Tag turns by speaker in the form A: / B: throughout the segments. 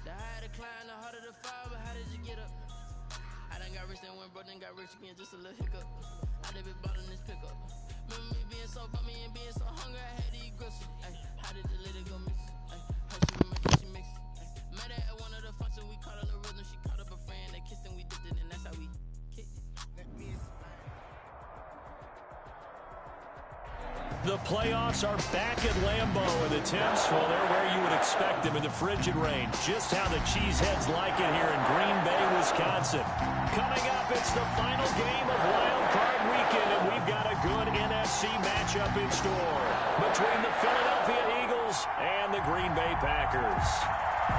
A: The higher the climb, the harder the fall, but how did you get up? I done got rich and went broke, then got rich again, just a little hiccup. I done been ballin' this pickup. Remember me being so bummy and being so hungry, I had to eat gristle. Ay, how did the lady go miss? Ay, how she remember she mixed it? Met her at one of the functions, we caught a little rhythm. She caught up a friend, they kissed and we dipped it, and that's how we kicked it. Let me explain.
B: The playoffs are back at Lambeau, and the Temps, well, they're where you would expect them in the frigid rain. Just how the Cheeseheads like it here in Green Bay, Wisconsin. Coming up, it's the final game of Wild Card Weekend, and we've got a good NFC matchup in store between the Philadelphia Eagles and the Green Bay Packers.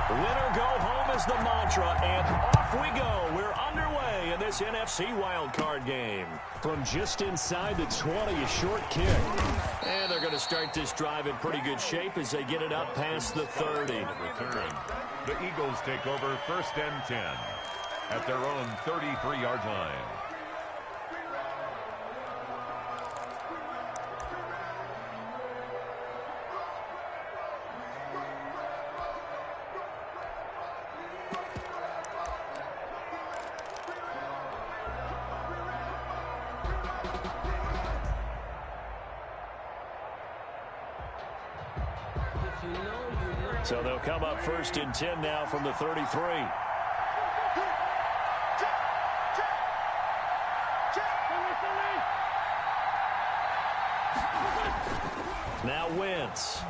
B: Win or go home is the mantra, and off we go. We're underway in this NFC wildcard game. From just inside the 20, a short kick. And they're going to start this drive in pretty good shape as they get it up past the 30.
C: Return. The Eagles take over 1st and 10 at their own 33-yard line.
B: So they'll come up 1st and 10 now from the 33. Now Wentz.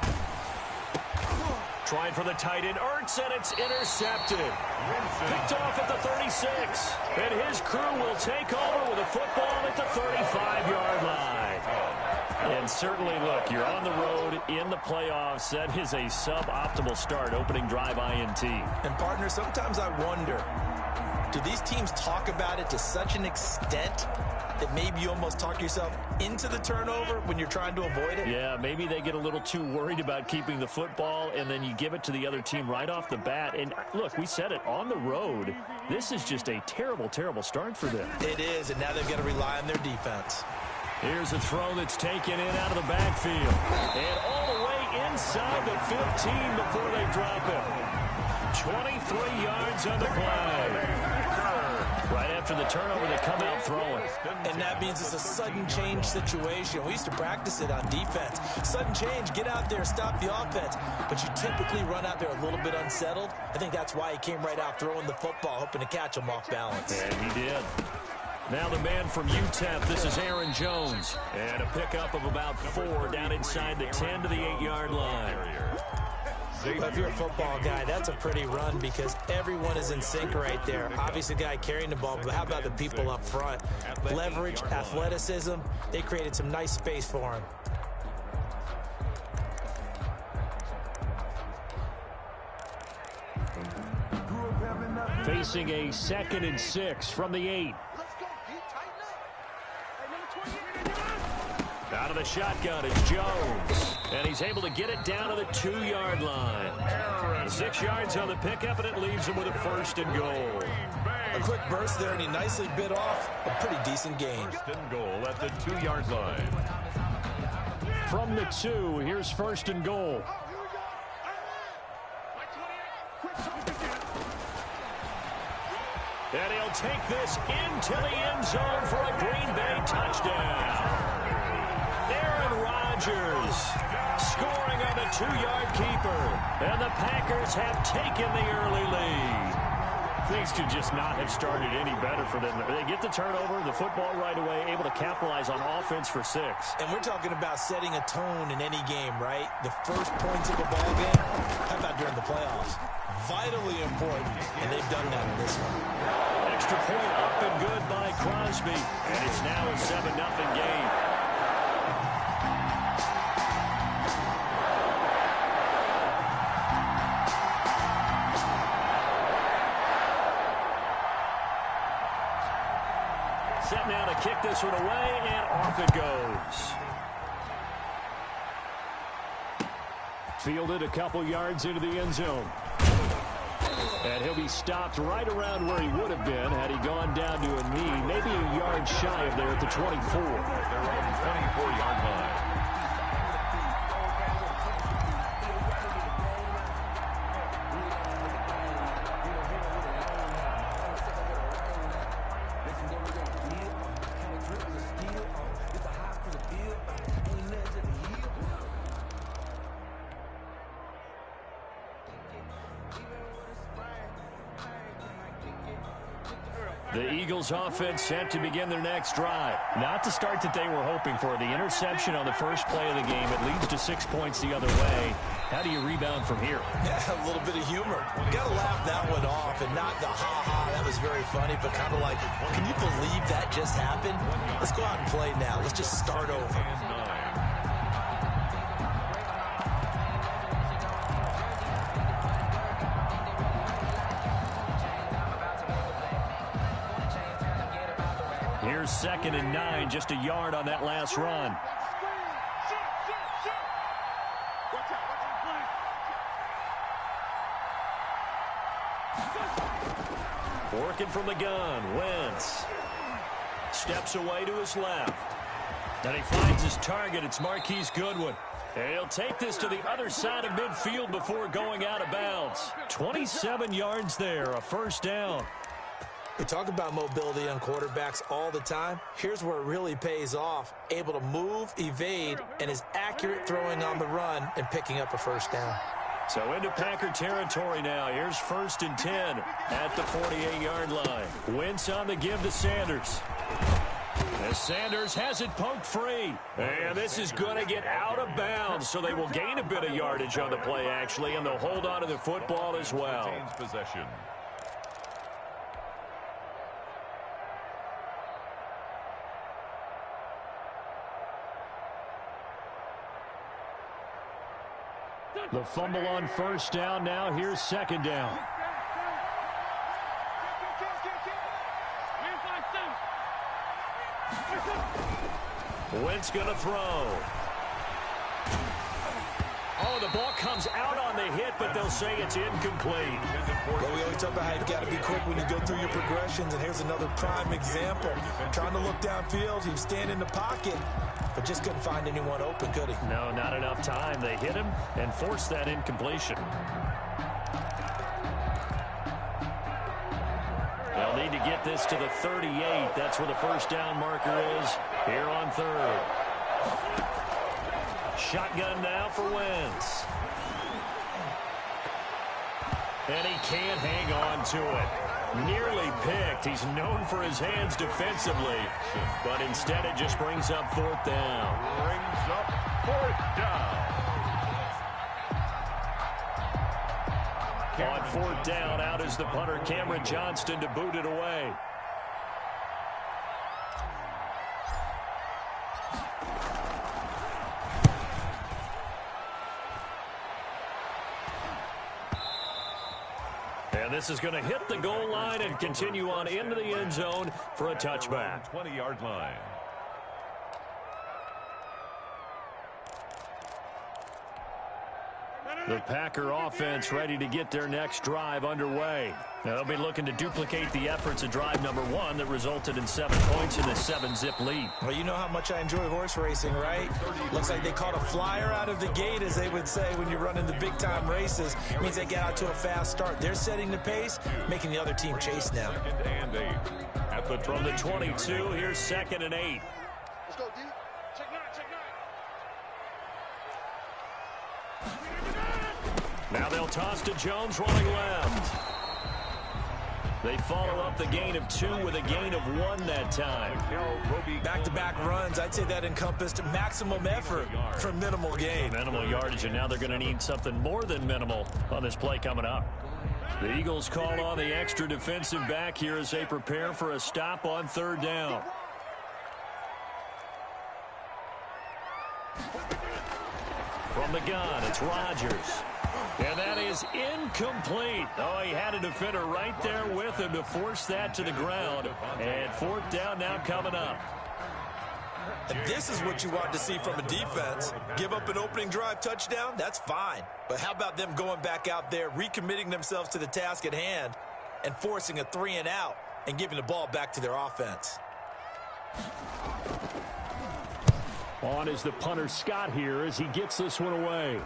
B: Trying for the tight end, Ertz, and it's intercepted. Picked off at the 36. And his crew will take over with a football at the 35-yard line. And certainly, look, you're on the road in the playoffs. That is a suboptimal start, opening drive INT.
D: And, partner, sometimes I wonder, do these teams talk about it to such an extent that maybe you almost talk yourself into the turnover when you're trying to avoid it?
B: Yeah, maybe they get a little too worried about keeping the football, and then you give it to the other team right off the bat. And, look, we said it, on the road, this is just a terrible, terrible start for them.
D: It is, and now they've got to rely on their defense.
B: Here's a throw that's taken in out of the backfield. And all the way inside the 15 before they drop him. 23 yards on the play. Right after the turnover, they come out throwing.
D: And that means it's a sudden change situation. We used to practice it on defense. Sudden change, get out there, stop the offense. But you typically run out there a little bit unsettled. I think that's why he came right out throwing the football, hoping to catch him off balance.
B: And he did. Now the man from UTEP, this is Aaron Jones. And a pickup of about 4 down inside the 10 to the 8-yard line.
D: Well, if you're a football guy, that's a pretty run because everyone is in sync right there. Obviously, the guy carrying the ball, but how about the people up front? Leverage, athleticism, they created some nice space for him.
B: Facing a 2nd and 6 from the 8. Out of the shotgun is Jones. And he's able to get it down to the 2-yard line. 6 yards on the pickup, and it leaves him with a 1st and goal.
D: A quick burst there, and he nicely bit off a pretty decent gain.
C: 1st and goal at the 2-yard line.
B: From the 2, here's 1st and goal. And he'll take this into the end zone for a Green Bay touchdown. Aaron Rodgers scoring on the 2-yard keeper. And the Packers have taken the early lead. Things could just not have started any better for them. They get the turnover, the football right away, able to capitalize on offense for 6.
D: And we're talking about setting a tone in any game, right? The first points of the ball game, how about during the playoffs? Vitally important, and they've done that in this one.
B: Extra point up and good by Crosby. And it's now a 7-0 game. Set now to kick this one away, and off it goes. Fielded a couple yards into the end zone. And he'll be stopped right around where he would have been had he gone down to a knee, maybe a yard shy of there at the 24.
C: They're on the 24-yard line.
B: The Eagles offense set to begin their next drive.
E: Not the start that they were hoping for. The interception on the first play of the game. It leads to 6 points the other way. How do you rebound from here?
D: Yeah, a little bit of humor. Got to laugh that one off and not the ha-ha. That was very funny, but kind of like, can you believe that just happened? Let's go out and play now. Let's just start over.
B: Here's 2nd and 9, just a yard on that last run. Working from the gun, Wentz. Steps away to his left. And he finds his target. It's Marquise Goodwin. And he'll take this to the other side of midfield before going out of bounds. 27 yards there, a first down.
D: We talk about mobility on quarterbacks all the time. Here's where it really pays off. Able to move, evade, and is accurate throwing on the run and picking up a first down.
B: So into Packer territory now. Here's 1st and 10 at the 48-yard line. Wentz on the give to Sanders. As Sanders has it poked free. And this is going to get out of bounds, so they will gain a bit of yardage on the play, actually, and they'll hold on to the football as well.
C: Possession.
B: The fumble on first down. Now here's 2nd down. Wentz going to throw. Oh, the ball comes out on the hit, but they'll say it's incomplete.
D: Well, we always talk about how you've got to be quick when you go through your progressions, and here's another prime example. Trying to look downfield, he was standing in the pocket, but just couldn't find anyone open, could he?
B: No, not enough time. They hit him and forced that incompletion. They'll need to get this to the 38. That's where the first down marker is here on 3rd. Shotgun now for Wentz. And he can't hang on to it. Nearly picked. He's known for his hands defensively, but instead it just brings up 4th down.
C: Brings up 4th down.
B: On 4th down, out is the punter, Cameron Johnston, to boot it away. And this is going to hit the goal line and continue on into the end zone for a touchback.
C: 20-yard line.
B: The Packer offense ready to get their next drive underway. Now they'll be looking to duplicate the efforts of drive number 1 that resulted in 7 points in the 7-zip lead.
D: Well, you know how much I enjoy horse racing, right? Looks like they caught a flyer out of the gate, as they would say when you're running the big-time races. It means they get out to a fast start. They're setting the pace, making the other team chase now.
C: 2nd and 8. At the
B: From the 22, here's 2nd and 8.
F: Let's go, D. Check 9, check 9.
B: Now they'll toss to Jones running left. They follow up the gain of 2 with a gain of 1 that time.
D: Back-to-back runs, I'd say that encompassed maximum effort for minimal gain.
B: Minimal yardage, and now they're going to need something more than minimal on this play coming up. The Eagles call on the extra defensive back here as they prepare for a stop on 3rd down. From the gun, it's Rodgers. And that is incomplete. Oh, he had a defender right there with him to force that to the ground. And 4th down now coming up.
D: And this is what you want to see from a defense. Give up an opening drive touchdown, that's fine. But how about them going back out there, recommitting themselves to the task at hand, and forcing a 3-and-out and giving the ball back to their offense?
B: On is the punter, Scott, here as he gets this one away.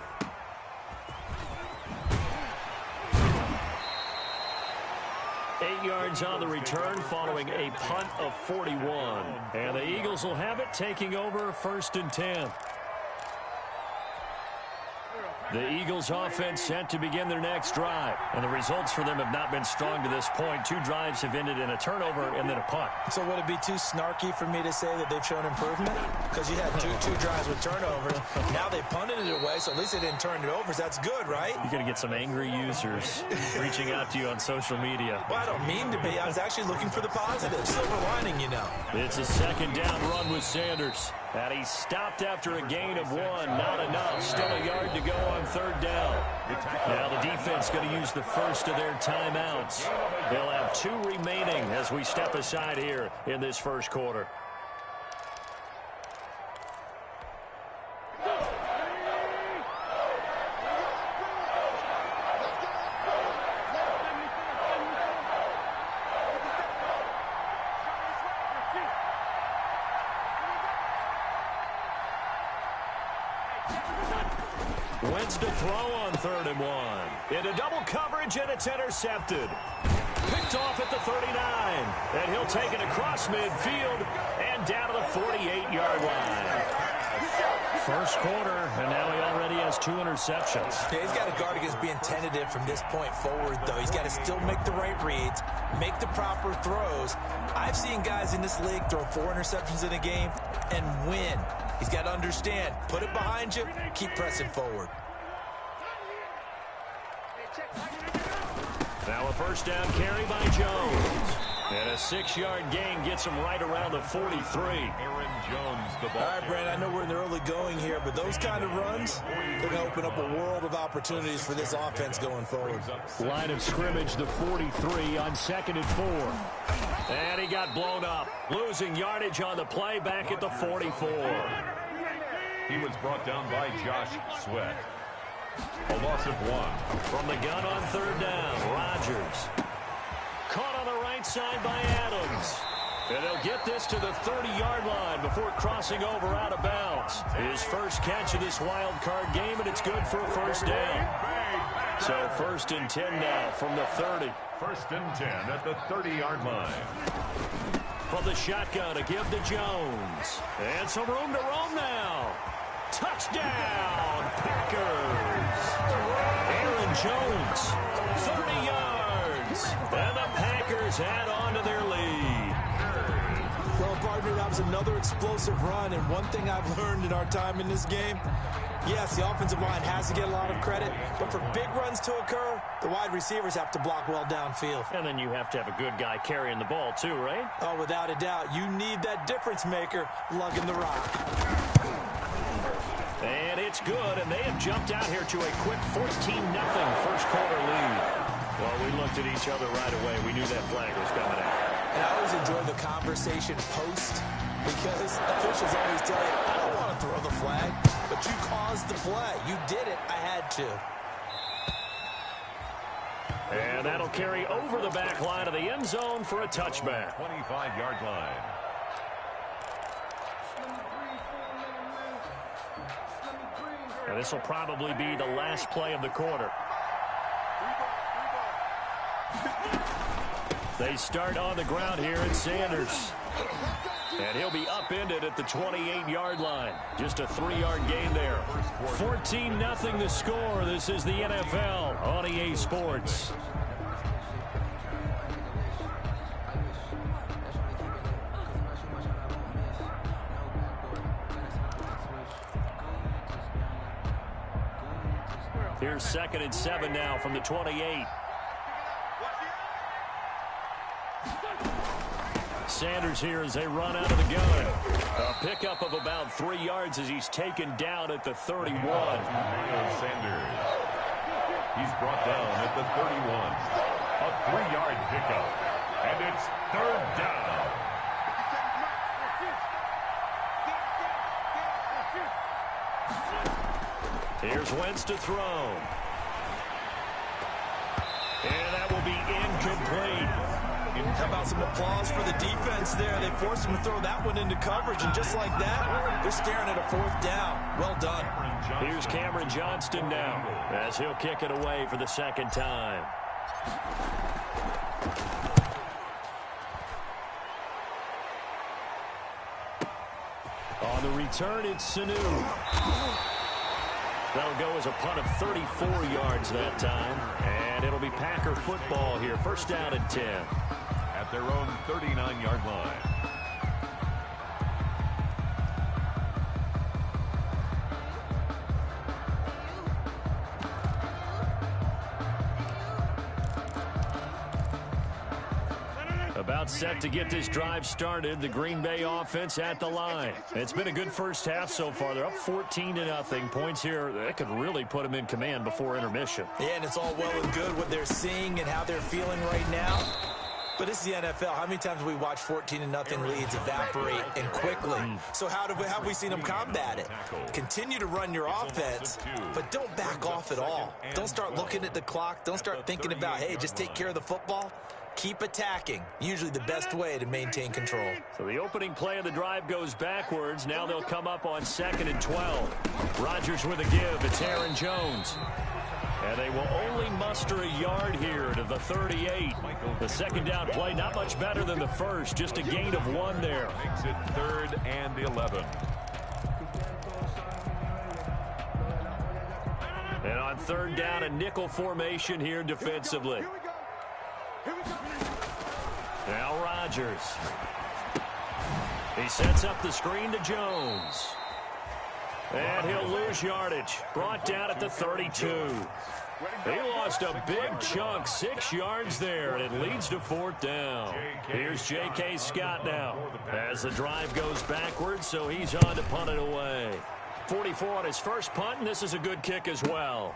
B: Yards on the return following a punt of 41. And the Eagles will have it, taking over 1st and 10. The Eagles offense set to begin their next drive. And the results for them have not been strong to this point. 2 drives have ended in a turnover and then a punt.
D: So would it be too snarky for me to say that they've shown improvement? Because you had two drives with turnovers. Now they punted it away, so at least they didn't turn it over. So that's good, right?
B: You're going to get some angry users reaching out to you on social media.
D: Well, I don't mean to be. I was actually looking for the positive. Silver lining, you know.
B: It's a second down run with Sanders. And he stopped after a gain of 1. Not enough. Still a yard to go on third down. Now the defense going to use the first of their timeouts. They'll have 2 remaining as we step aside here in this first quarter. Wentz to throw on 3rd and 1. Into double coverage, and it's intercepted. Picked off at the 39. And he'll take it across midfield and down to the 48-yard line. First quarter, and now he already has 2 interceptions.
D: Yeah, he's got to guard against being tentative from this point forward, though. He's got to still make the right reads, make the proper throws. I've seen guys in this league throw 4 interceptions in a game and win. He's got to understand, put it behind you, keep pressing forward.
B: Now a first down carry by Jones. And a 6-yard gain gets him right around the 43.
C: Aaron Jones, the ball.
D: All right, Brandon, I know we're in the early going here, but those kind of runs, they're going to open up a world of opportunities for this offense going forward.
B: Line of scrimmage, the 43 on 2nd and 4. And he got blown up, losing yardage on the play back at the 44.
C: He was brought down by Josh Sweat. A loss of 1.
B: From the gun on 3rd down, Rodgers. Caught on the right side by Adams. And they'll get this to the 30-yard line before crossing over out of bounds. His first catch of this wild card game, and it's good for a first down. So 1st and 10 now from the 30.
C: 1st and 10 at the 30-yard line.
B: From the shotgun to give to Jones. And some room to roam now. Touchdown, Packers. Aaron Jones, 30 yards. And the Packers add on to their lead.
D: Well, partner, that was another explosive run, and one thing I've learned in our time in this game, yes, the offensive line has to get a lot of credit, but for big runs to occur, the wide receivers have to block well downfield.
B: And then you have to have a good guy carrying the ball too, right?
D: Oh, without a doubt. You need that difference maker lugging the rock.
B: And it's good, and they have jumped out here to a quick 14-0 first quarter lead. Well, we looked at each other right away. We knew that flag was coming out.
D: And I always enjoy the conversation post because officials always tell you, I don't want to throw the flag, but you caused the play. You did it. I had to.
B: And that'll carry over the back line of the end zone for a touchback.
C: 25-yard line.
B: And this will probably be the last play of the quarter. They start on the ground here at Sanders. And he'll be upended at the 28-yard line. Just a 3-yard gain there. 14-0 the score. This is the NFL on EA Sports. Here's 2nd and 7 now from the 28. Sanders here as they run out of the gun. A pickup of about 3 yards as he's taken down at the 31.
C: Sanders. He's brought down at the 31. A 3-yard pickup. And it's 3rd down.
B: Here's Wentz to throw. And that will be incomplete.
D: How about some applause for the defense there? They forced him to throw that one into coverage, and just like that, they're staring at a 4th down. Well done.
B: Here's Cameron Johnston now as he'll kick it away for the 2nd time. On the return, it's Sanu. That'll go as a punt of 34 yards that time. And it'll be Packer football here. First down and 10.
C: At their own 39-yard line.
B: About set to get this drive started. The Green Bay offense at the line. It's been a good first half so far. They're up 14-0. Points here that could really put them in command before intermission.
D: Yeah, and it's all well and good what they're seeing and how they're feeling right now. But it's the NFL. How many times have we watched 14-0 leads evaporate and quickly? So how have we seen them combat it? Continue to run your offense, but don't back off at all. Don't start looking at the clock. Don't start thinking about, hey, just take care of the football. Keep attacking. Usually the best way to maintain control.
B: So the opening play of the drive goes backwards. Now they'll come up on 2nd and 12. Rodgers with a give. It's Aaron Jones. And they will only muster a yard here to the 38. The second down play, not much better than the first. Just a gain of 1 there.
C: Makes it 3rd and 11.
B: And on 3rd down, a nickel formation here defensively. Now Rodgers. He sets up the screen to Jones. And he'll lose yardage. Brought down at the 32. He lost a big chunk, 6 yards there, and it leads to 4th down. Here's J.K. Scott now as the drive goes backwards, so he's on to punt it away. 44 on his first punt, and this is a good kick as well.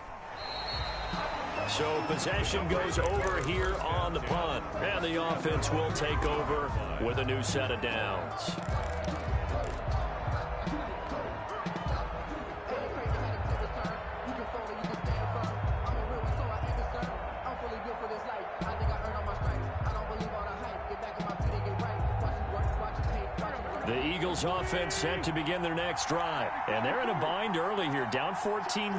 B: So possession goes over here on the punt, and the offense will take over with a new set of downs. The Eagles offense set to begin their next drive. And they're in a bind early here, down 14-0.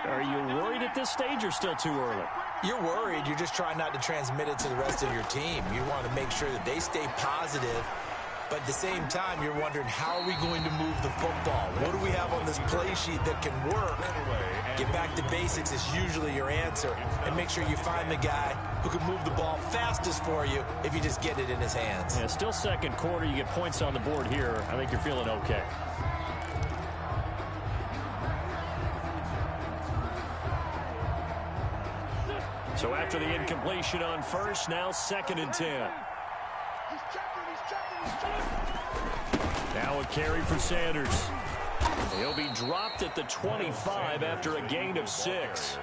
B: Are you worried at this stage or still too early?
D: You're worried. You're just trying not to transmit it to the rest of your team. You want to make sure that they stay positive. But at the same time, you're wondering, how are we going to move the football? What do we have on this play sheet that can work? Get back to basics is usually your answer. And make sure you find the guy who can move the ball fastest for you if you just get it in his hands.
B: Yeah, still second quarter. You get points on the board here. I think you're feeling okay. So after the incompletion on first, now 2nd and 10. Now a carry for Sanders. He'll be dropped at the 25 after a gain of 6.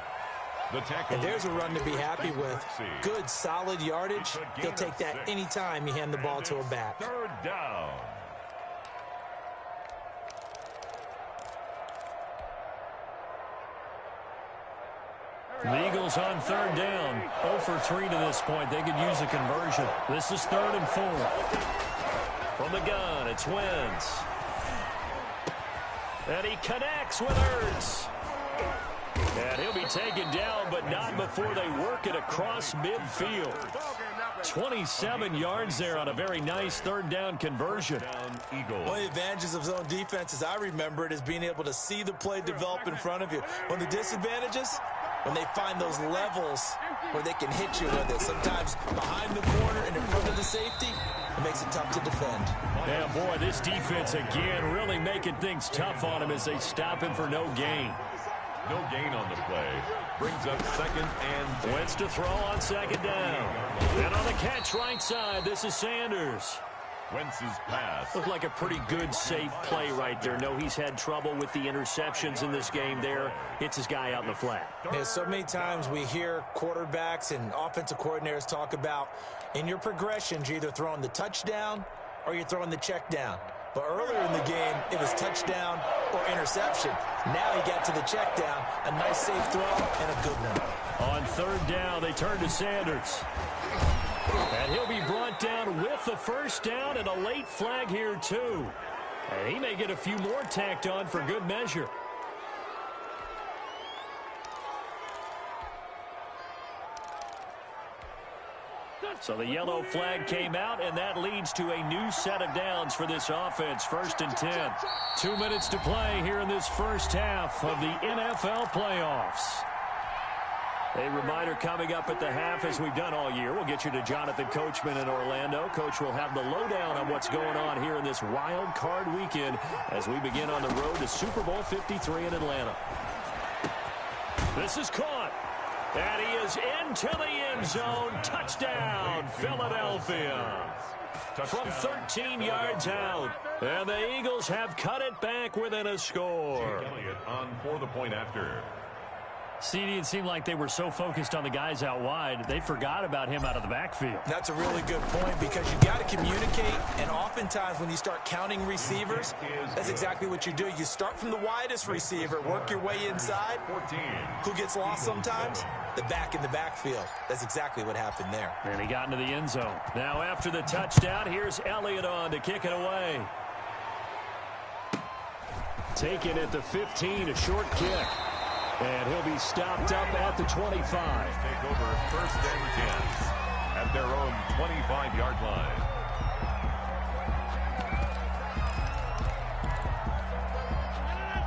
D: And there's a run to be happy with. Good, solid yardage. He'll take that anytime you hand the ball to a back.
C: 3rd down.
B: The Eagles on 3rd down. 0 for 3 to this point. They could use a conversion. This is 3rd and 4. From the gun, it's Wentz. And he connects with Ertz. And he'll be taken down, but not before they work it across midfield. 27 yards there on a very nice 3rd down conversion.
D: One of the advantages of zone defense, as I remember it, is being able to see the play develop in front of you. One of the disadvantages, when they find those levels where they can hit you with it. Sometimes behind the corner and in front of the safety, it makes it tough to defend.
B: Yeah, boy, this defense again really making things tough on him as they stop him for no gain.
C: No gain on the play. Brings up 2nd and 10.
B: Wentz to throw on 2nd down. And on the catch right side, this is Sanders.
C: Wentz's pass.
B: Looked like a pretty good, safe play right there. No, he's had trouble with the interceptions in this game there. Hits his guy out in the flat.
D: Yeah, so many times we hear quarterbacks and offensive coordinators talk about, in your progressions, you're either throwing the touchdown or you're throwing the check down. But earlier in the game, it was touchdown or interception. Now he got to the check down, a nice safe throw, and a good one.
B: On 3rd down, they turn to Sanders. And he'll be brought down with the first down and a late flag here, too. And he may get a few more tacked on for good measure. So the yellow flag came out, and that leads to a new set of downs for this offense. 1st and 10. 2 minutes to play here in this first half of the NFL playoffs. A reminder coming up at the half, as we've done all year. We'll get you to Jonathan Coachman in Orlando. Coach will have the lowdown on what's going on here in this wild card weekend as we begin on the road to Super Bowl 53 in Atlanta. This is caught. And he is into the end zone. Touchdown, Philadelphia. From 13 yards out. And the Eagles have cut it back within a score.
C: Elliott on for the point after.
E: CD, it seemed like they were so focused on the guys out wide, they forgot about him out of the backfield.
D: That's a really good point, because you got to communicate, and oftentimes when you start counting receivers, that's exactly what you do. You start from the widest receiver, work your way inside.
C: 14.
D: Who gets lost sometimes? The back in the backfield. That's exactly what happened there.
E: And he got into the end zone.
B: Now after the touchdown, here's Elliott on to kick it away. Taken at the 15, a short kick. And he'll be stopped up at the 25.
C: Take over 1st and 10 at their own 25-yard line.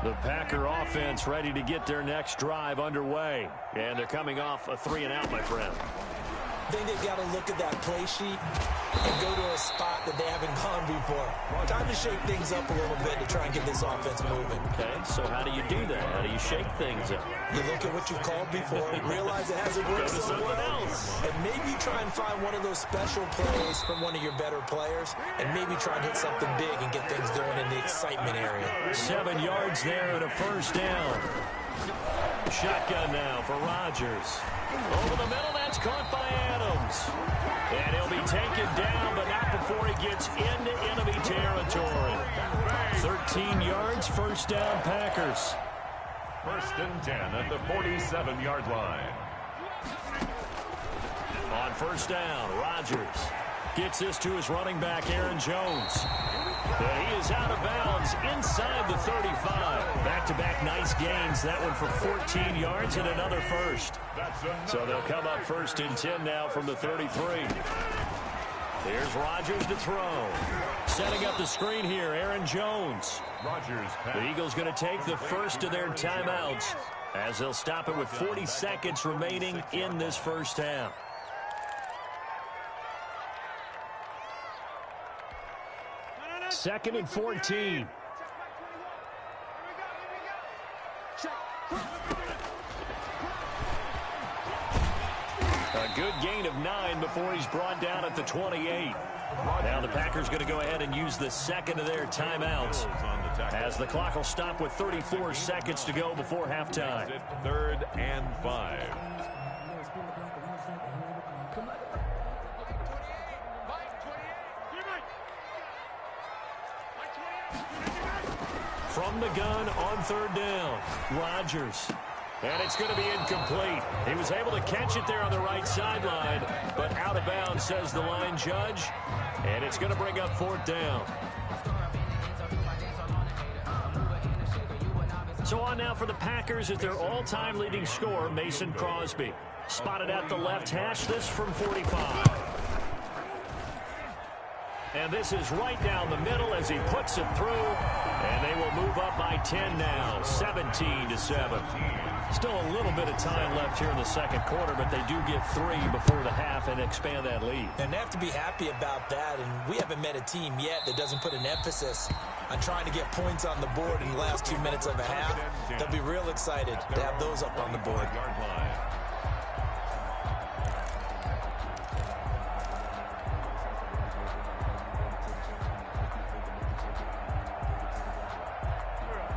B: The Packer offense ready to get their next drive underway. And they're coming off a 3-and-out, my friend.
D: I think they've got to look at that play sheet and go to a spot that they haven't gone before. Time to shake things up a little bit to try and get this offense moving.
B: Okay, so how do you do that? How do you shake things up?
D: You look at what you called before, realize it hasn't worked so well, and maybe try and find one of those special plays from one of your better players, and maybe try and hit something big and get things going in the excitement area.
B: 7 yards there and a 1st down. Shotgun now for Rodgers. Over the middle, that's caught by Adams. And he'll be taken down, but not before he gets into enemy territory. 13 yards, 1st down, Packers.
C: 1st and 10 at the 47-yard line.
B: On 1st down, Rodgers gets this to his running back, Aaron Jones. And he is out of bounds inside the 35. Back-to-back nice gains. That one for 14 yards and another 1st. So they'll come up 1st and 10 now from the 33. Here's Rodgers to throw. Setting up the screen here, Aaron Jones.
C: Rodgers.
B: The Eagles going to take the first of their timeouts as they'll stop it with 40 seconds remaining in this first half. Second and 14. A good gain of 9 before he's brought down at the 28. Now the Packers going to go ahead and use the second of their timeouts as the clock will stop with 34 seconds to go before halftime.
C: 3rd and 5.
B: From the gun on 3rd down, Rodgers. And it's going to be incomplete. He was able to catch it there on the right sideline, but out of bounds, says the line judge. And it's going to bring up 4th down. So on now for the Packers at their all-time leading scorer, Mason Crosby. Spotted at the left hash, this from 45. And this is right down the middle as he puts it through. And they will move up by 10 now, 17-7. Still a little bit of time left here in the second quarter, but they do get 3 before the half and expand that lead.
D: And they have to be happy about that, and we haven't met a team yet that doesn't put an emphasis on trying to get points on the board in the last 2 minutes of a half. They'll be real excited to have those up on the board.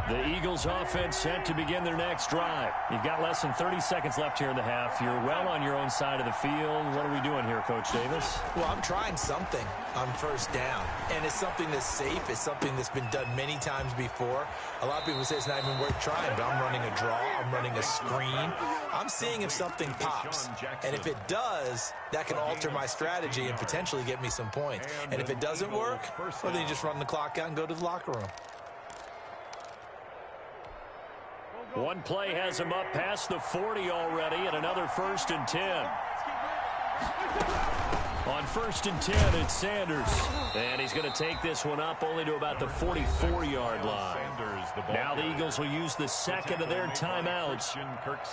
B: The Eagles offense set to begin their next drive. You've got less than 30 seconds left here in the half. You're well on your own side of the field. What are we doing here, Coach Davis?
D: Well, I'm trying something on 1st down, and it's something that's safe. It's something that's been done many times before. A lot of people say it's not even worth trying, but I'm running a draw. I'm running a screen. I'm seeing if something pops, and if it does, that can alter my strategy and potentially get me some points. And if it doesn't work, well, then you just run the clock out and go to the locker room.
B: One play has him up past the 40 already, and another 1st and 10. On 1st and 10, it's Sanders. And he's going to take this one up only to about the 44-yard line. Now the Eagles will use the second of their timeouts,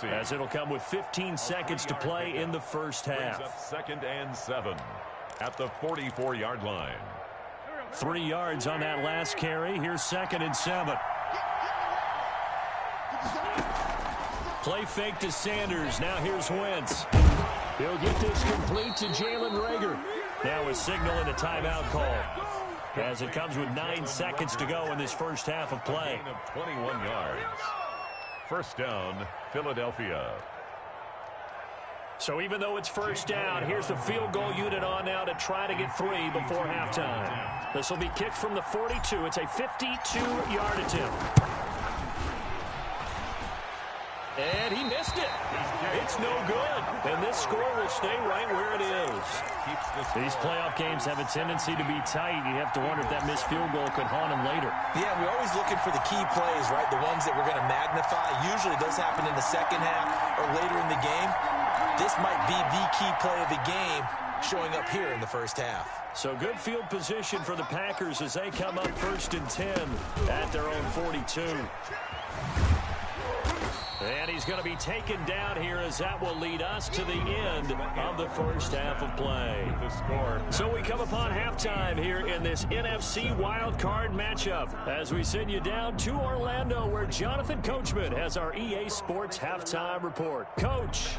B: as it'll come with 15 seconds to play in the first half.
C: 2nd and 7 at the 44-yard line.
B: 3 yards on that last carry. Here's 2nd and 7. Play fake to Sanders. Now here's Wentz. He'll get this complete to Jalen Reagor. Now a signal and a timeout call, as it comes with 9 seconds to go in this first half of play.
C: Gain of 21 yards. First down, Philadelphia.
B: So even though it's first down, here's the field goal unit on now to try to get 3 before halftime. This will be kicked from the 42. It's a 52-yard attempt. And he missed it. It's no good. And this score will stay right where it is. These playoff games have a tendency to be tight. You have to wonder if that missed field goal could haunt him later.
D: Yeah, we're always looking for the key plays, right? The ones that we're going to magnify. Usually those happen in the second half or later in the game. This might be the key play of the game showing up here in the first half.
B: So good field position for the Packers as they come up 1st and 10 at their own 42. And he's going to be taken down here, as that will lead us to the end of the first half of play. So we come upon halftime here in this NFC wildcard matchup, as we send you down to Orlando, where Jonathan Coachman has our EA Sports halftime report. Coach.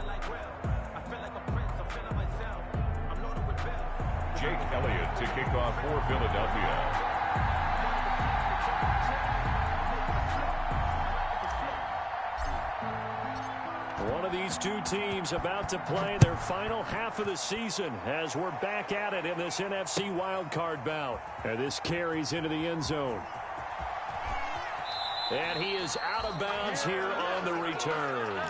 C: Jake Elliott to kick off for Philadelphia.
B: One of these two teams about to play their final half of the season, as we're back at it in this NFC wildcard bout. And this carries into the end zone. And he is out of bounds here on the return.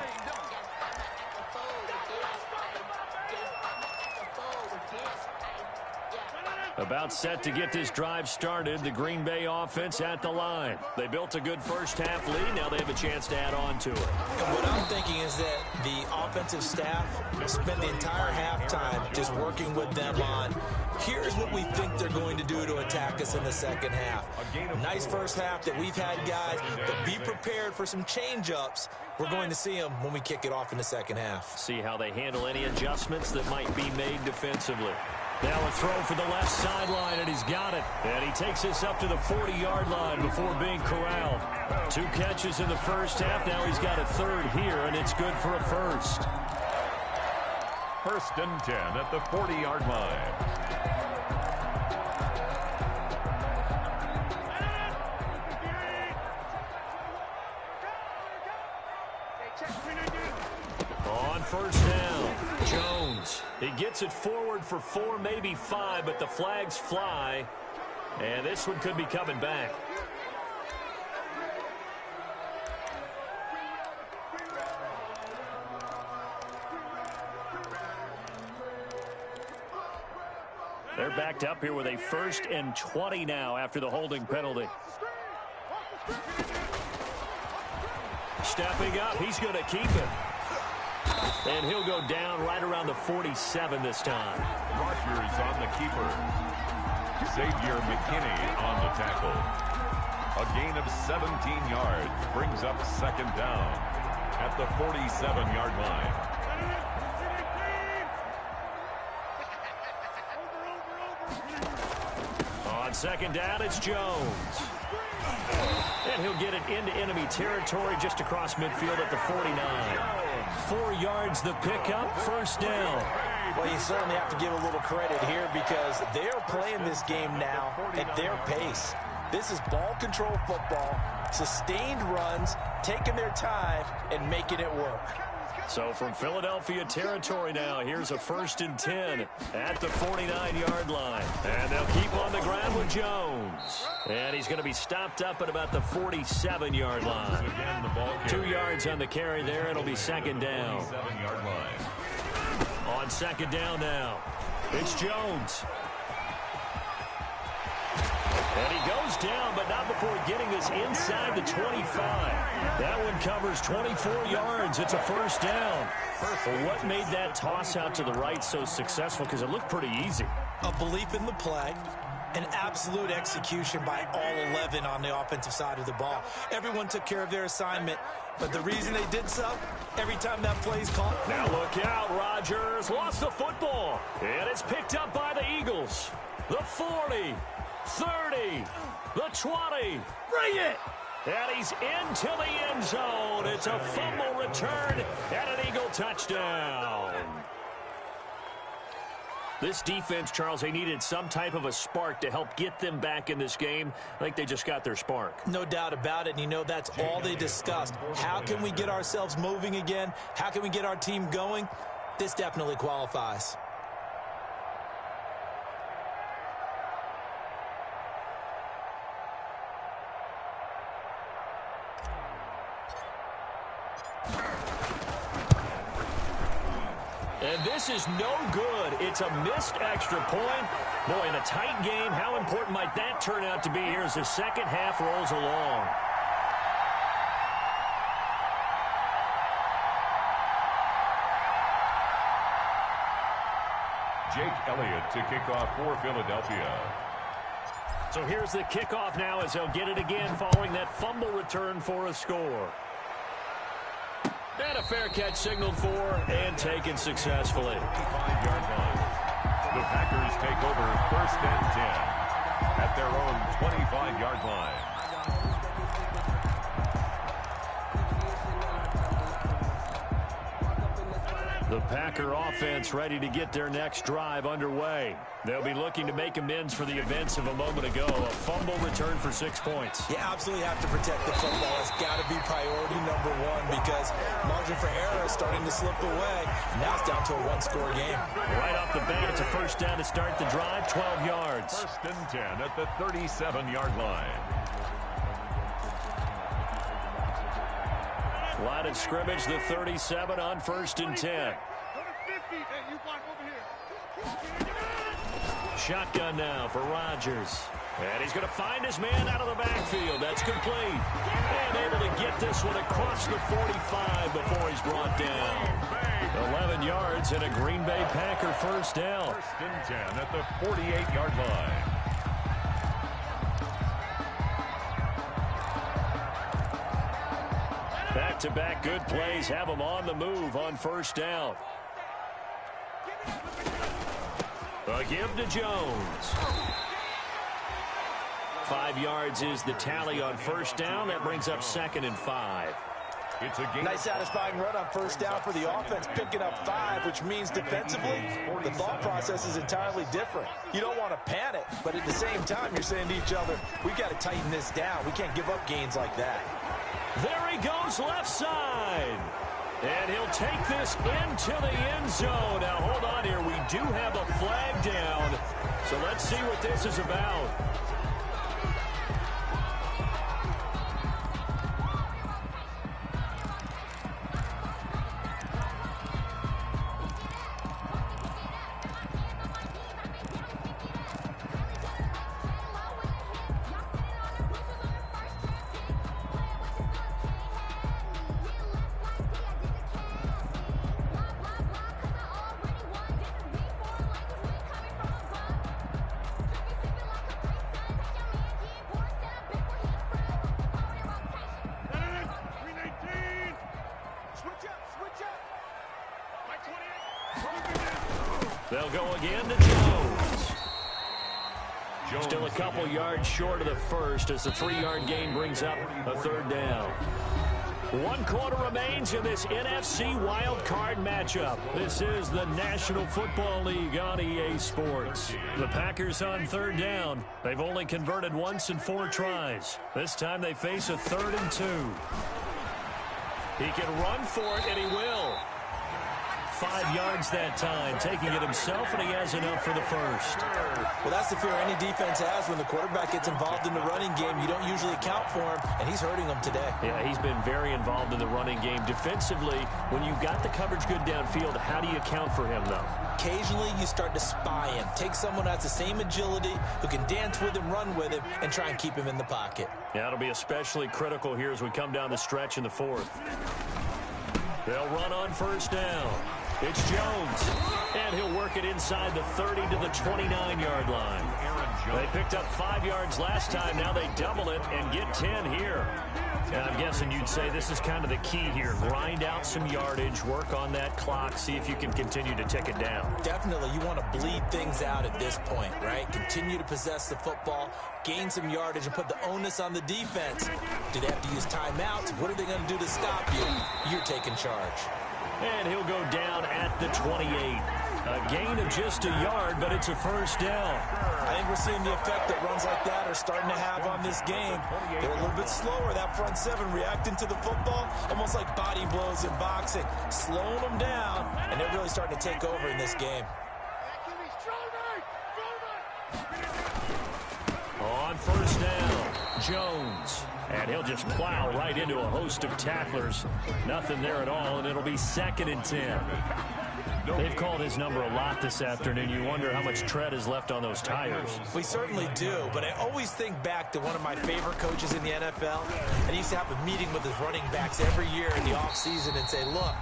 B: About set to get this drive started, the Green Bay offense at the line. They built a good first half lead. Now they have a chance to add on to it.
D: And what I'm thinking is that the offensive staff spent the entire halftime just working with them on, here's what we think they're going to do to attack us in the second half. Nice first half that we've had, guys, but be prepared for some change-ups. We're going to see them when we kick it off in the second half.
B: See how they handle any adjustments that might be made defensively. Now a throw for the left sideline, and he's got it. And he takes this up to the 40-yard line before being corralled. 2 catches in the first half. Now he's got a third here, and it's good for a first.
C: 1st and 10 at the 40-yard line.
B: On first down, Jones. He gets it forward for 4, maybe 5, but the flags fly. And this one could be coming back. They're backed up here with a 1st and 20 now after the holding penalty. Stepping up, he's going to keep it. And he'll go down right around the 47 this time.
C: Rodgers on the keeper. Xavier McKinney on the tackle. A gain of 17 yards brings up 2nd down at the 47-yard line.
B: On 2nd down, it's Jones. And he'll get it into enemy territory just across midfield at the 49. 4 yards the pickup, 1st down.
D: Well, you certainly have to give a little credit here because they're playing this game now at their pace. This is ball control football, sustained runs, taking their time, and making it work.
B: So from Philadelphia territory now, here's a 1st and 10 at the 49-yard line. And they'll keep on the ground with Jones. And he's going to be stopped up at about the 47-yard line. 2 yards on the carry there. It'll be 2nd down.
C: 47-yard line.
B: On 2nd down now, it's Jones. And he goes down, but not before getting this inside the 25. That one covers 24 yards. It's a 1st down. Well, what made that toss out to the right so successful? Because it looked pretty easy.
D: A belief in the play, an absolute execution by all 11 on the offensive side of the ball. Everyone took care of their assignment, but the reason they did so, every time that play's called.
B: Now look out, Rodgers lost the football, and it's picked up by the Eagles. The 40, 30, the 20. Bring it! And he's into the end zone. It's a fumble return and an Eagle touchdown. This defense, Charles, they needed some type of a spark to help get them back in this game. I think they just got their spark.
D: No doubt about it, and you know that's all they discussed. How can we get ourselves moving again? How can we get our team going? This definitely qualifies.
B: And this is no good. It's a missed extra point. Boy, in a tight game, how important might that turn out to be here as the second half rolls along?
C: Jake Elliott to kick off for Philadelphia.
B: So here's the kickoff now as they'll get it again following that fumble return for a score. And a fair catch signaled for and taken successfully.
C: 5-yard line. The Packers take over 1st and 10 at their own 25-yard line.
B: The Packer offense ready to get their next drive underway. They'll be looking to make amends for the events of a moment ago. A fumble return for 6 points.
D: You absolutely have to protect the football. It's got to be priority number one because margin for error is starting to slip away. Now it's down to a one-score game.
B: Right off the bat, it's a first down to start the drive, 12 yards.
C: 1st and 10 at the 37-yard line.
B: Line of scrimmage, the 37 on 1st and 10. Shotgun now for Rodgers. And he's going to find his man out of the backfield. That's complete. And able to get this one across the 45 before he's brought down. 11 yards and a Green Bay Packer first down.
C: 1st and 10 at the 48-yard line.
B: Back-to-back good plays have them on the move on first down. A give to Jones. 5 yards is the tally on first down. That brings up 2nd and 5.
C: It's a
D: Nice satisfying run on first down for the offense, picking up 5, which means defensively, the thought process is entirely different. You don't want to panic, but at the same time, you're saying to each other, we've got to tighten this down. We can't give up gains like that.
B: There he goes left side. And he'll take this into the end zone. Now, hold on here. We do have a flag down. So let's see what this is about. They'll go again to Jones. Still a couple yards short of the first as the 3-yard gain brings up a third down. 1 quarter remains in this NFC Wild Card matchup. This is the National Football League on EA Sports. The Packers on third down. They've only converted once in 4 tries. This time they face a 3rd and 2. He can run for it, and he will. 5 yards that time, taking it himself, and he has enough for the first.
D: Well, that's the fear any defense has when the quarterback gets involved in the running game. You don't usually account for him, and he's hurting them today.
B: Yeah, he's been very involved in the running game. Defensively, when you've got the coverage good downfield, how do you account for him, though?
D: Occasionally, you start to spy him. Take someone who has the same agility, who can dance with him, run with him, and try and keep him in the pocket.
B: Yeah, it'll be especially critical here as we come down the stretch in the 4th. They'll run on first down. It's Jones, and he'll work it inside the 30 to the 29-yard line. They picked up 5 yards last time. Now they double it and get 10 here. And I'm guessing you'd say this is kind of the key here. Grind out some yardage, work on that clock, see if you can continue to tick it down.
D: Definitely, you want to bleed things out at this point, right? Continue to possess the football, gain some yardage, and put the onus on the defense. Do they have to use timeouts? What are they going to do to stop you? You're taking charge.
B: And he'll go down at the 28. A gain of just a yard, but it's a first down.
D: I think we're seeing the effect that runs like that are starting to have on this game. They're a little bit slower, that front seven, reacting to the football, almost like body blows in boxing, slowing them down, and they're really starting to take over in this game.
B: On first down, Jones. And he'll just plow right into a host of tacklers. Nothing there at all, and it'll be 2nd and 10. They've called his number a lot this afternoon. You wonder how much tread is left on those tires.
D: We certainly do, but I always think back to one of my favorite coaches in the NFL. And he used to have a meeting with his running backs every year in the offseason and say, look,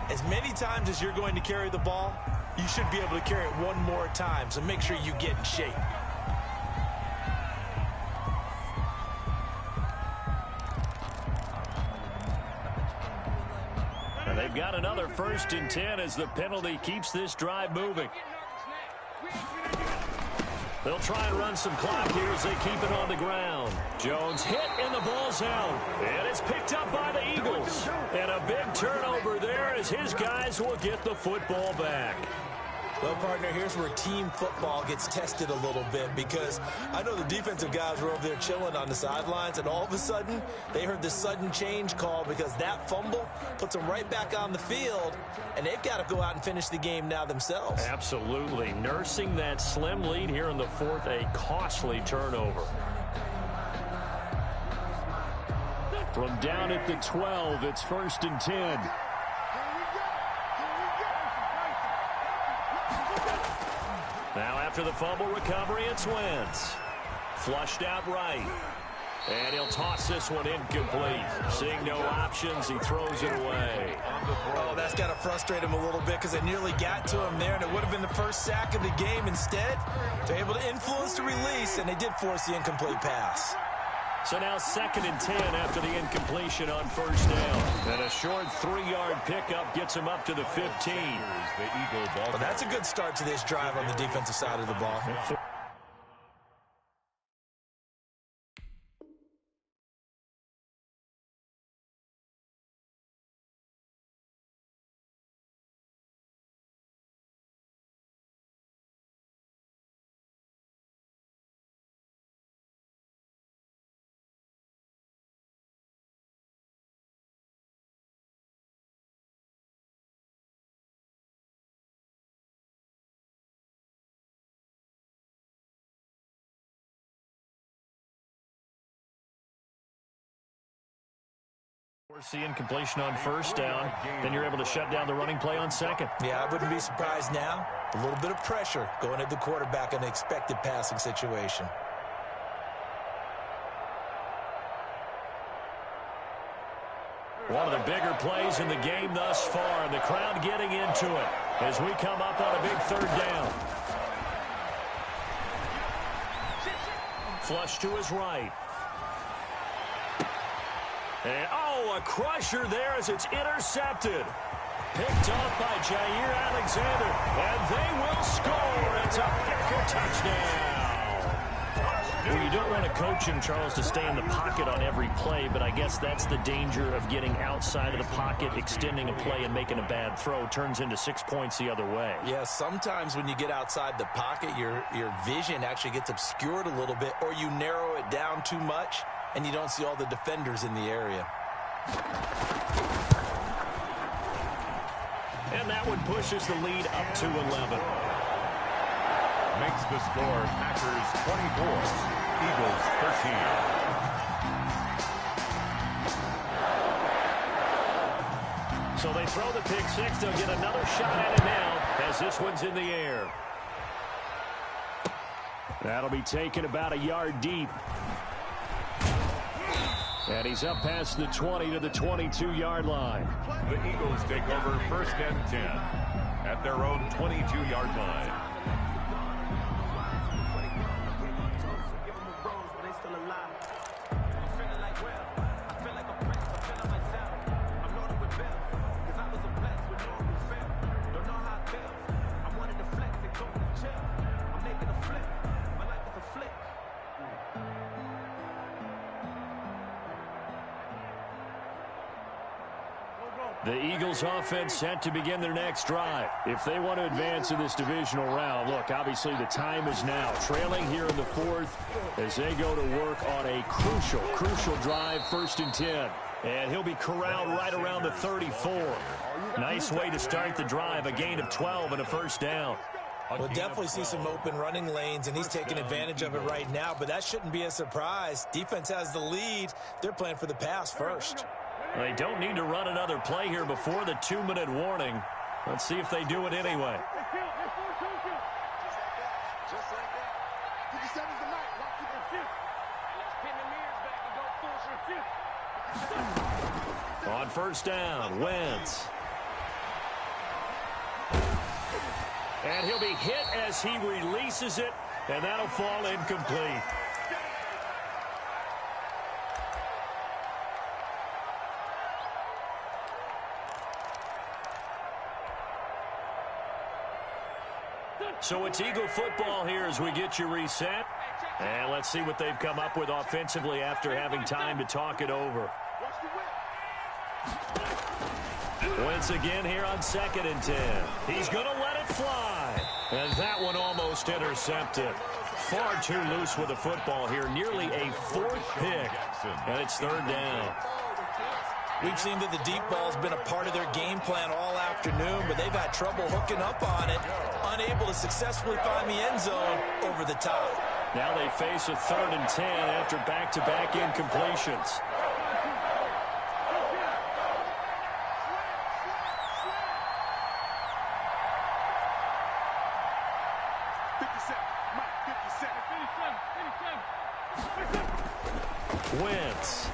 D: as many times as you're going to carry the ball, you should be able to carry it one more time, so make sure you get in shape.
B: And they've got another 1st and 10 as the penalty keeps this drive moving. They'll try and run some clock here as they keep it on the ground. Jones hit and the ball's out. And it's picked up by the Eagles. And a big turnover there as his guys will get the football back.
D: Well, partner, here's where team football gets tested a little bit, because I know the defensive guys were over there chilling on the sidelines, and all of a sudden, they heard this sudden change call because that fumble puts them right back on the field, and they've got to go out and finish the game now themselves.
B: Absolutely. Nursing that slim lead here in the 4th, a costly turnover. From down at the 12, it's 1st and 10. Now after the fumble recovery, it's Wentz. Flushed out right. And he'll toss this one incomplete. Seeing no options, he throws it away.
D: Oh, that's got to frustrate him a little bit because they nearly got to him there, and it would have been the first sack of the game. Instead, they're able to influence the release, and they did force the incomplete pass.
B: So now 2nd and 10 after the incompletion on first down. And a short 3-yard pickup gets him up to the 15.
D: Well, that's a good start to this drive on the defensive side of the ball.
B: Force the incompletion on first down, then you're able to shut down the running play on 2nd.
D: Yeah, I wouldn't be surprised now. A little bit of pressure going at the quarterback in an expected passing situation.
B: One of the bigger plays in the game thus far, and the crowd getting into it as we come up on a big 3rd down. Flush to his right. And, oh, a crusher there as it's intercepted. Picked off by Jair Alexander. And they will score. It's a Packer touchdown. Well, you don't want to coach him, Charles, to stay in the pocket on every play, but I guess that's the danger of getting outside of the pocket, extending a play, and making a bad throw. Turns into 6 points the other way.
D: Yeah, sometimes when you get outside the pocket, your vision actually gets obscured a little bit, or you narrow it down too much, and you don't see all the defenders in the area.
B: And that one pushes the lead up to 11.
C: Makes the score Packers 24, Eagles 13.
B: So they throw the pick six. They'll get another shot at it now as this one's in the air. That'll be taken about a yard deep. And he's up past the 20 to the 22-yard line.
C: The Eagles take over 1st and 10 at their own 22-yard line.
B: The Eagles offense set to begin their next drive. If they want to advance in this divisional round, look, obviously the time is now. Trailing here in the 4th as they go to work on a crucial drive, 1st and 10. And he'll be corralled right around the 34. Nice way to start the drive, a gain of 12 and a 1st down.
D: We'll definitely see some open running lanes, and he's taking advantage of it right now, but that shouldn't be a surprise. Defense has the lead. They're playing for the pass first.
B: They don't need to run another play here before the 2-minute warning. Let's see if they do it anyway.
F: Just like that. 57's the night. Watch it.
B: On 1st down, Wentz. And he'll be hit as he releases it, and that'll fall incomplete. So it's Eagle football here as we get you reset. And let's see what they've come up with offensively after having time to talk it over. Wentz again here on 2nd and 10. He's going to let it fly. And that one almost intercepted. Far too loose with the football here. Nearly a 4th pick. And it's 3rd down.
D: We've seen that the deep ball's been a part of their game plan all afternoon, but they've had trouble hooking up on it, unable to successfully find the end zone over the top.
B: Now they face a 3rd and 10 after back-to-back incompletions. Wentz.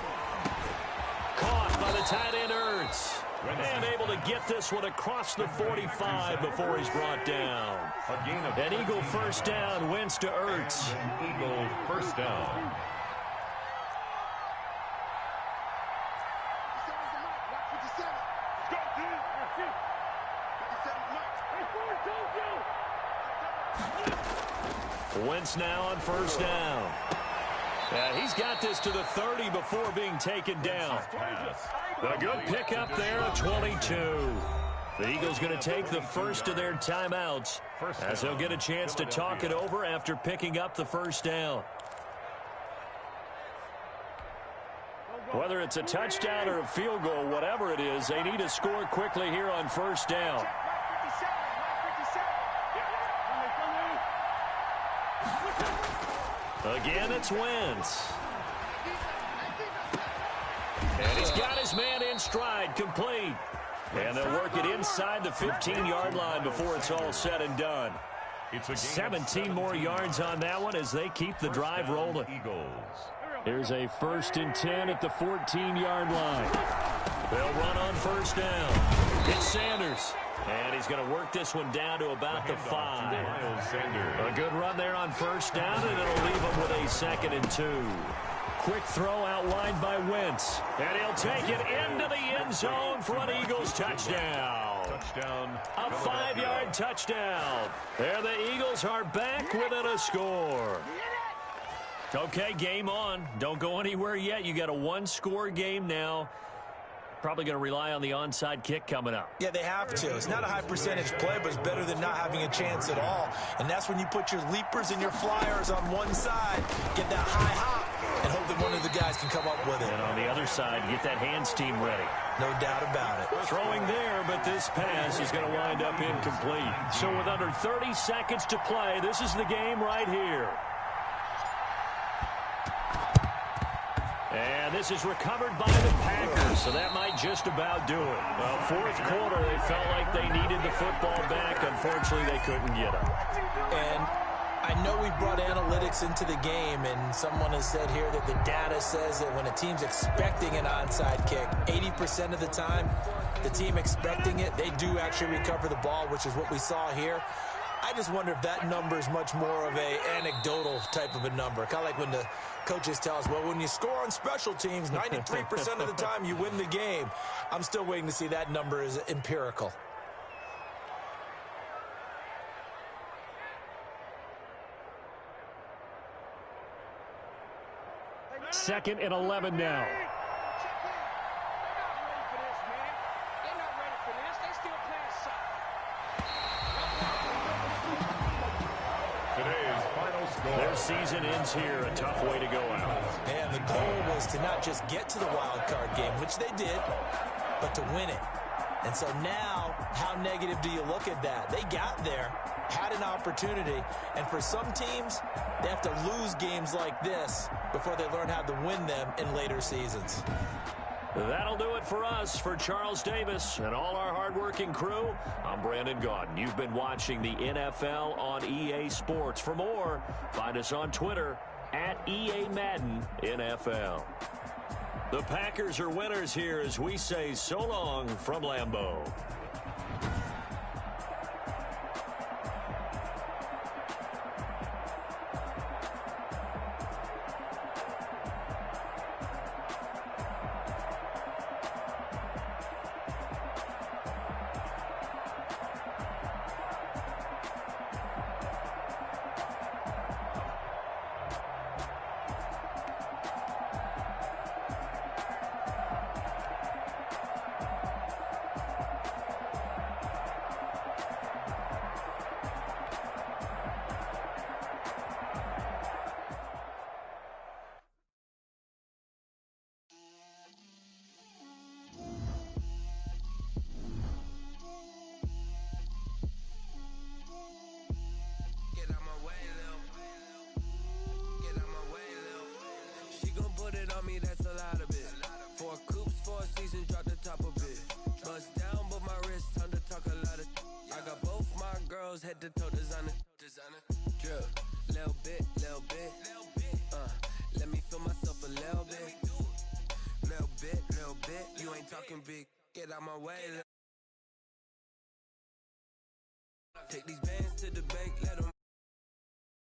B: Caught by the tight end Ertz. And able to get this one across the 45 before he's brought down. An Eagle 1st down, Wentz to Ertz.
C: Eagle 1st down.
B: Wentz now on 1st down. And he's got this to the 30 before being taken down. A good pickup there at 22. The Eagles going to take the first of their timeouts as they'll get a chance to talk it over after picking up the 1st down. Whether it's a touchdown or a field goal, whatever it is, they need to score quickly here on 1st down. Again, it's Wentz. And he's got his man in stride, complete. And they'll work it inside the 15-yard line before it's all said and done. 17 more yards on that one as they keep the drive rolling. Here's a 1st and 10 at the 14-yard line. They'll run on 1st down. It's Sanders. And he's going to work this one down to about the 5. A good run there on 1st down, and it'll leave him with a 2nd and 2. Quick throw out wide by Wentz. And he'll take it into the end zone for an Eagles touchdown. A 5-yard touchdown. There the Eagles are back within a score. Okay, game on. Don't go anywhere yet. You got a 1-score game now. Probably going to rely on the onside kick coming up.
D: Yeah, they have to. It's not a high percentage play, but it's better than not having a chance at all. And that's when you put your leapers and your flyers on one side, get that high hop, and hope that one of the guys can come up with it.
B: And on the other side, get that hands team ready.
D: No doubt about it.
B: Throwing there, but this pass is going to wind up incomplete. So with under 30 seconds to play, this is the game right here. And this is recovered by the Packers, so that might just about do it. Well, 4th quarter, they felt like they needed the football back. Unfortunately, they couldn't get it.
D: And I know we brought analytics into the game, and someone has said here that the data says that when a team's expecting an onside kick, 80% of the time, the team expecting it, they do actually recover the ball, which is what we saw here. I just wonder if that number is much more of a anecdotal type of a number. Kind of like when the coaches tell us, well, when you score on special teams, 93% of the time you win the game. I'm still waiting to see that number is empirical.
B: Second and 11 now.
C: Today's final score.
B: Their season ends here. A tough way to go out.
D: And the goal was to not just get to the wild card game, which they did, but to win it. And so now, how negative do you look at that? They got there, had an opportunity, and for some teams, they have to lose games like this before they learn how to win them in later seasons.
B: That'll do it for us. For Charles Davis and all our hardworking crew, I'm Brandon Gaudin. You've been watching the NFL on EA Sports. For more, find us on Twitter at EA Madden NFL. The Packers are winners here as we say so long from Lambeau.
A: That's a lot of it. 4 coops, 4 seasons, drop the top of it. Bust down, but my wrist, time to talk a lot of. I got both my girls head to toe designer. Drip, little bit. Let me feel myself a little bit. Little bit. You ain't talking big. Get out my way. Take these bands to the bank.